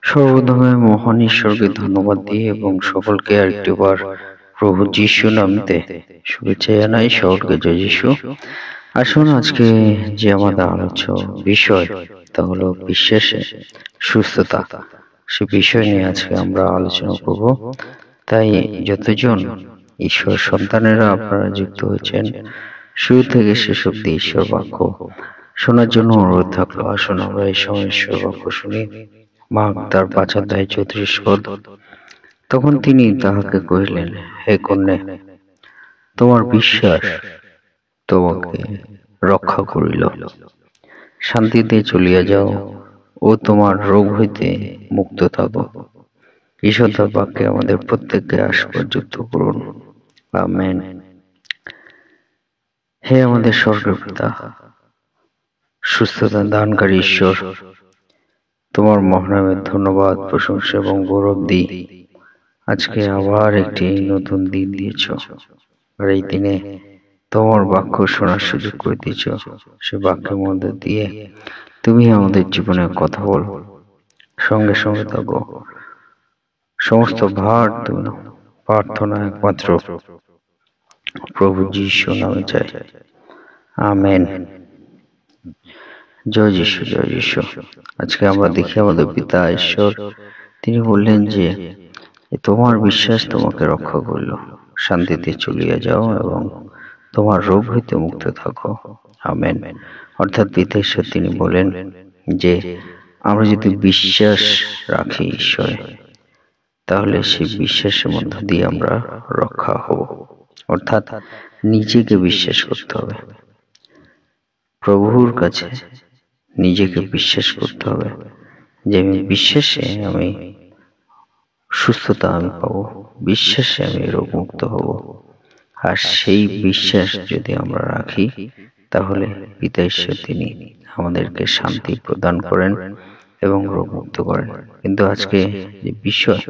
সর্বপ্রথমে মহান ঈশ্বরকে ধন্যবাদ দিয়ে এবং সকলকে আরেকটিবার প্রভু যীশু নামতে শুভেচ্ছা জানাই। সকলকে জয় যীশু। আসুন আজকে যে আমাদের আলোচ্য বিষয় তা হলো বিশ্বাসে সুস্থতা। সে বিষয় নিয়ে আজকে আমরা আলোচনা করব। তাই যতজন ঈশ্বর সন্তানেরা আপনারা যুক্ত হয়েছেন, শুরু থেকে শেষ অব্দি ঈশ্বর বাক্য শোনার জন্য অনুরোধ থাকলো। আসুন আমরা এই সময় ঈশ্বর বাক্য শুনি। মার্ক তার 5:34 তখন তিনি তাহাকে কহিলেন, হে কন্যা, তোমার বিশ্বাস তোমাকে রক্ষা করিল, শান্তিতে চলিয়া যাও ও তোমার রোগ হইতে মুক্ত থাকো। ঈশ্বর তার বাক্যে আমাদের প্রত্যেককে আশীর্বাদ যুক্ত করুন। আমেন। হে আমাদের স্বর্গের পিতা, সুস্থতা দানকারী ঈশ্বর, তোমার মহানামের ধন্যবাদ, প্রশংসা এবং গৌরব দিই। আজকে আবার একটি নতুন দিন দিয়েছ, আর এই দিনে তোমার বাক্য শোনার সুযোগ করে দিয়েছ। সে বাক্যের মধ্যে দিয়ে তুমি আমাদের জীবনে কথা বল, সঙ্গে সঙ্গে থাকো। সমস্ত ভার তুমি প্রার্থনা একমাত্র প্রভু যীশু নামে চাই। আমেন। জয় যীশু, জয় যীশু। আজকে আমরা দেখি আমাদের পিতা ঈশ্বর, তিনি বললেন যে তোমার বিশ্বাস তোমাকে রক্ষা করলো, শান্তিতে চলিয়া যাও এবং তোমার রোগ হইতে মুক্ত থাকো। আমেন। অর্থাৎ পিতা ঈশ্বর তিনি বলেন যে আমরা যদি বিশ্বাস রাখি ঈশ্বরে, তাহলে সেই বিশ্বাসের মধ্য দিয়ে আমরা রক্ষা হব। অর্থাৎ নিজেকে বিশ্বাস করতে হবে, প্রভুর কাছে নিজেকে বিশ্বাস করতে হবে যে আমি বিশ্বাসে আমি সুস্থতা আমি পাবো, বিশ্বাসে আমি রোগমুক্ত হব। আর সেই বিশ্বাস যদি আমরা রাখি, তাহলে পিতা ঈশ্বর তিনি আমাদেরকে শান্তি প্রদান করেন এবং রোগমুক্ত করেন। কিন্তু আজকে যে বিষয়,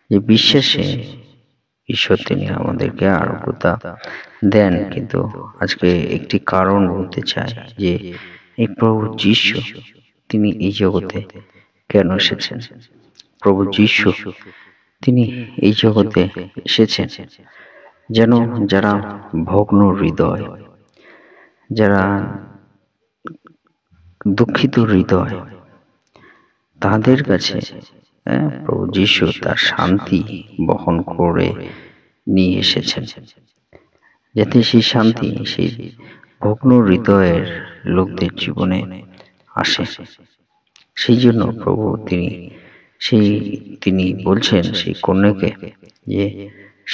যে বিশ্বাসে ঈশ্বর তিনি আমাদেরকে আরোগ্যতা দেন, কিন্তু আজকে একটি কারণ বলতে চাই যে এই প্রভু যীশু তিনি এই জগতে কেন এসেছেন। প্রভু যীশু তিনি এই জগতে এসেছেন যেন যারা ভগ্ন হৃদয়, যারা দুঃখিত হৃদয়, তাদের কাছে প্রভু যীশু তার শান্তি বহন করে নিয়ে এসেছেন, যাতে সেই শান্তি সেই ভগ্ন হৃদয়ের লোকদের জীবনে আসে। সেই জন্য প্রভু তিনি বলছেন সেই কন্যাকে যে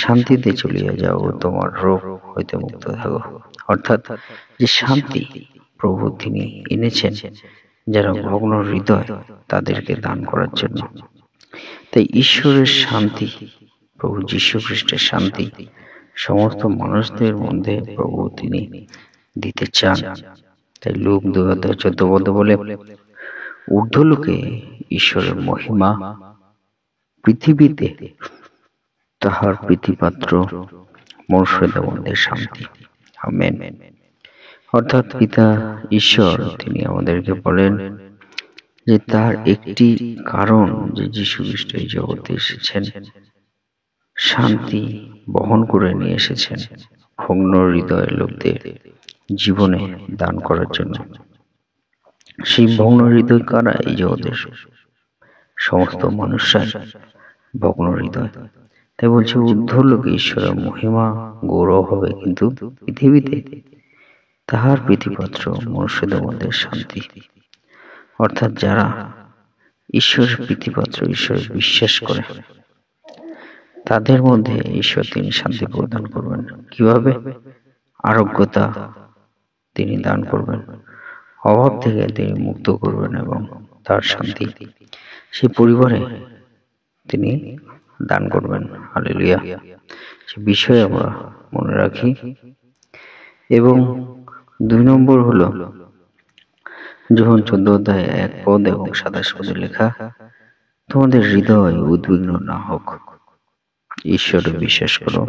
শান্তিতে চলিয়া যাও, তোমার রোগ হইতে মুক্ত থাকো। অর্থাৎ যে শান্তি প্রভু তিনি এনেছেন যারা ভগ্ন হৃদয় তাদেরকে দান করার জন্য। তাই ঈশ্বরের শান্তি, প্রভু যীশু খ্রিস্টের শান্তি সমস্ত মানুষদের মধ্যে প্রভু তিনি দিতে চান। তাই লূক 2:14 বলে, ঊর্ধ্বলোকে ঈশ্বরের মহিমা, পৃথিবীতে তাহার প্রীতিপাত্র মনুষ্যদের মধ্যে শান্তি। আমেন। অর্থাৎ পিতা ঈশ্বর তিনি আমাদেরকে বলেন যে তার একটি কারণ যে যীশু খ্রিস্ট এই জগতে এসেছেন, শান্তি বহন করে নিয়ে এসেছেন ভগ্ন হৃদয়ের লোকদের জীবনে দান করার জন্য। সেই ভগ্ন হৃদয় কারা? এই জগতের সমস্ত মানুষরাই ভগ্ন হৃদয়। তাই বলছে ঊর্ধ্বলোকে ঈশ্বরের মহিমা গৌরব হবে, কিন্তু পৃথিবীতে তাহার প্রীতিপাত্র মনুষ্যদের মধ্যে শান্তি। অর্থাৎ যারা ঈশ্বরের প্রীতিপাত্র, ঈশ্বরের বিশ্বাস করে, তাদের মধ্যে ঈশ্বর তিনি শান্তি প্রদান করবেন। কিভাবে? আরোগ্যতা তিনি দান করবেন, অভাব থেকে তিনি মুক্ত করবেন এবং তার শান্তি সেই পরিবারে তিনি দান করবেন। হালেলুয়া। সে বিষয়ে আমরা মনে রাখি। এবং 2 নম্বর হলো যোহন 14:1 এবং 27 লেখা, তোমাদের হৃদয় উদ্বিগ্ন না হোক, ঈশ্বরে বিশ্বাস করো,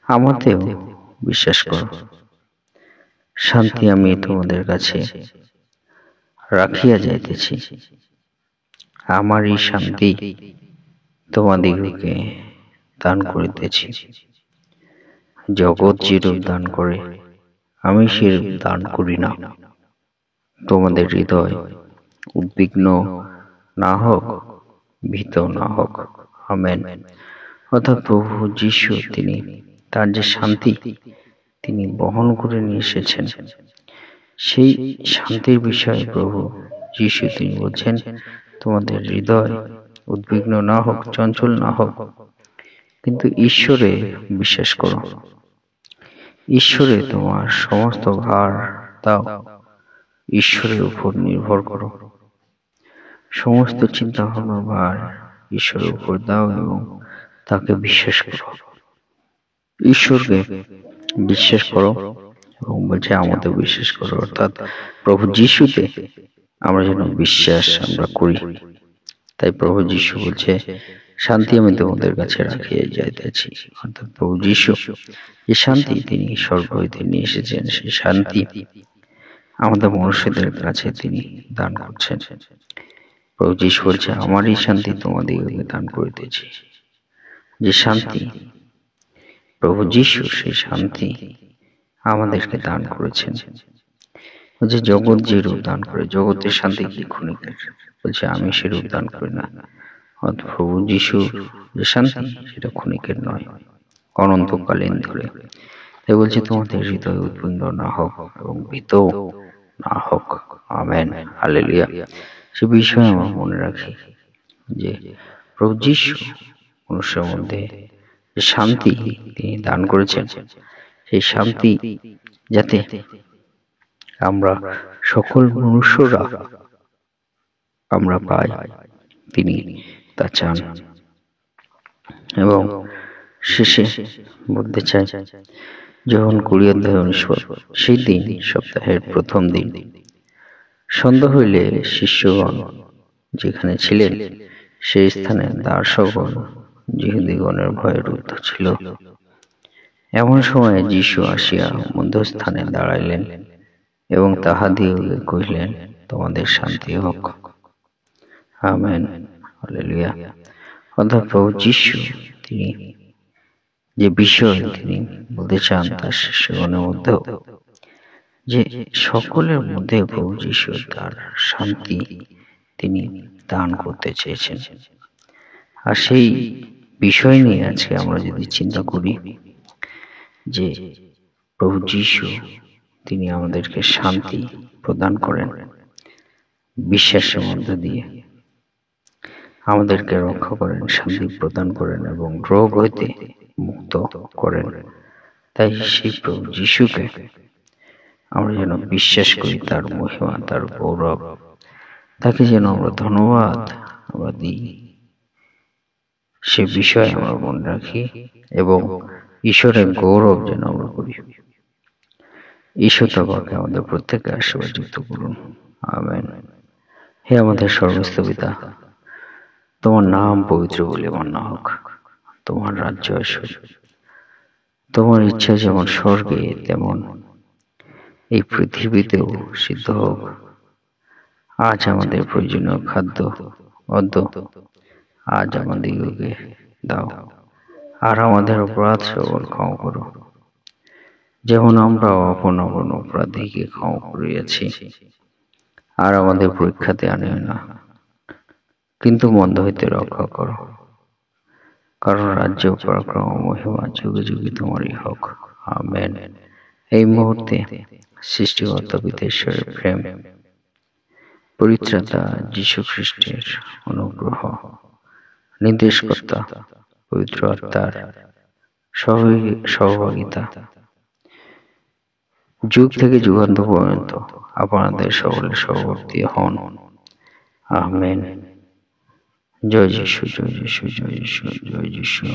আমাতেও বিশ্বাস করো। শান্তি আমি তোমাদের কাছে রাখিয়া যাইতেছি, আমারই শান্তি তোমাদিগকে দান করিতেছি। জগৎ যেরূপ দান করে আমি সেরূপ দান করি না। তোমাদের হৃদয় উদ্বিগ্ন না হোক, ভীত না হোক। আমেন। অর্থাৎ প্রভু যীশু তিনি তার যে শান্তি তিনি বহন করে নিয়ে এসেছেন, সেই শান্তির বিষয়ে প্রভু যীশু তিনি বলছেন, তোমাদের হৃদয় উদ্বিগ্ন না হোক, চঞ্চল না হোক, কিন্তু ঈশ্বরে বিশ্বাস করো। ঈশ্বরে তোমার সমস্ত ভার দাও, ঈশ্বরের উপর নির্ভর করো। সমস্ত চিন্তা ভাবনার ভার ঈশ্বরের উপর দাও এবং তাকে বিশ্বাস করো। ঈশ্বরকে বিশ্বাস করো এবং বলছে আমাদের বিশ্বাস করো, অর্থাৎ প্রভু যীশুতে আমরা যেন বিশ্বাস আমরা করি। তাই প্রভু যীশু বলছে, শান্তি আমি তোমাদের কাছে রাখিয়া যাইতেছি। অর্থাৎ প্রভু যীশু যে শান্তি তিনি স্বর্গ হইতে নিয়ে এসেছেন, সেই শান্তি আমাদের মনুষ্যদের কাছে তিনি দান করছেন। প্রভু যীশু বলছে, আমারই শান্তি তোমাদিগকে দান করিতেছি। যে শান্তি প্রভু যীশু, সেই শান্তি আমাদেরকে দান করেছেন। বলছে জগৎ যে রূপ দান করে, জগতের শান্তি কি ক্ষণিকের, বলছে আমি সে রূপ দান করি না। অর্থাৎ প্রভু যীশু যে শান্তি সেটা ক্ষণিকের নয়, অনন্তকালীন ধরে। তাই বলছে তোমাদের হৃদয় উদ্বিগ্ন না হোক এবং ভীত না হোক। Amen, hallelujah. সে বিষয়ে আমরা মনে রাখি যে প্রভু যীশু মনুষ্যের মধ্যে যে শান্তি তিনি দান করেছেন, সেই শান্তি যাতে আমরা সকল মনুষ্যরা আমরা পাই, তিনি তা চান। এবং শেষে বলতে চাই, যখন 20 অধ্যায় 19 পদ, সেই দিন সপ্তাহের প্রথম দিন সন্ধ্যা হইলে শিষ্যগণ যেখানে ছিলেন সেই স্থানে দ্বার সকল যিহুদীগণের ভয়ে রুদ্ধ ছিল। এমন সময় যীশু আসিয়া মধ্যস্থানে দাঁড়াইলেন এবং তাহাদিগকে কহিলেন, তোমাদের শান্তি হোক। Amen, hallelujah. অর্থাৎ প্রভু যীশু তিনি যে বিষয় তিনি বলতে চান তার শিষ্যগণের মধ্যেও, যে সকলের মধ্যে প্রভু যীশু তার শান্তি তিনি দান করতে চেয়েছেন। আর সেই বিষয় নিয়ে আজকে আমরা যদি চিন্তা করি যে প্রভু যীশু তিনি আমাদেরকে শান্তি প্রদান করেন বিশ্বাসের মধ্য দিয়ে, আমাদেরকে রক্ষা করেন, শান্তি প্রদান করেন এবং রোগ হইতে মুক্ত করেন। তাই সেই প্রভু যীশুকে আমরা যেন বিশ্বাস করি, তার মহিমা, তার গৌরব, তাকে যেন আমরা ধন্যবাদ আমরা দিই, সে বিষয়ে আমরা মনে রাখি এবং ঈশ্বরের গৌরব যেন আমরা করি। ঈশ্বর তাকে আমাদের প্রত্যেককে আশীর্বাদ যুক্ত করুন। আমেন। হে আমাদের সর্বস্থ পিতা, তোমার নাম পবিত্র বলে মান্না হোক, তোমার রাজ্য আসুক, তোমার ইচ্ছা যেমন স্বর্গে তেমন এই পৃথিবীতেও সিদ্ধ হোক। আজ আমাদের প্রয়োজনীয় খাদ্য আজ আমাদিগকে দাও, আর আমাদের অপরাধ সকল ক্ষমা করো, যেমন আমরা আপন অপরাধীকে ক্ষমা করিয়াছি। আর আমাদের পরীক্ষাতে আনিও না, কিন্তু মন্দ হইতে রক্ষা করো, কারণ রাজ্য, পরাক্রম, মহিমা যুগে যুগে তোমারই হোক। আমেন। এই মুহূর্তে সৃষ্টিকর্তা পিতা ঈশ্বরের প্রেম, পবিত্রতা যীশু খ্রিস্টের অনুগ্রহ, নির্দেশকর্তা পবিত্র আত্মার সহভাগিতা যুগ থেকে যুগান্ত পর্যন্ত আপনাদের সকলের সহবর্তী হন। আমেন। জয় যীশু, জয় যীশু, জয় যীশু, জয় যীশু।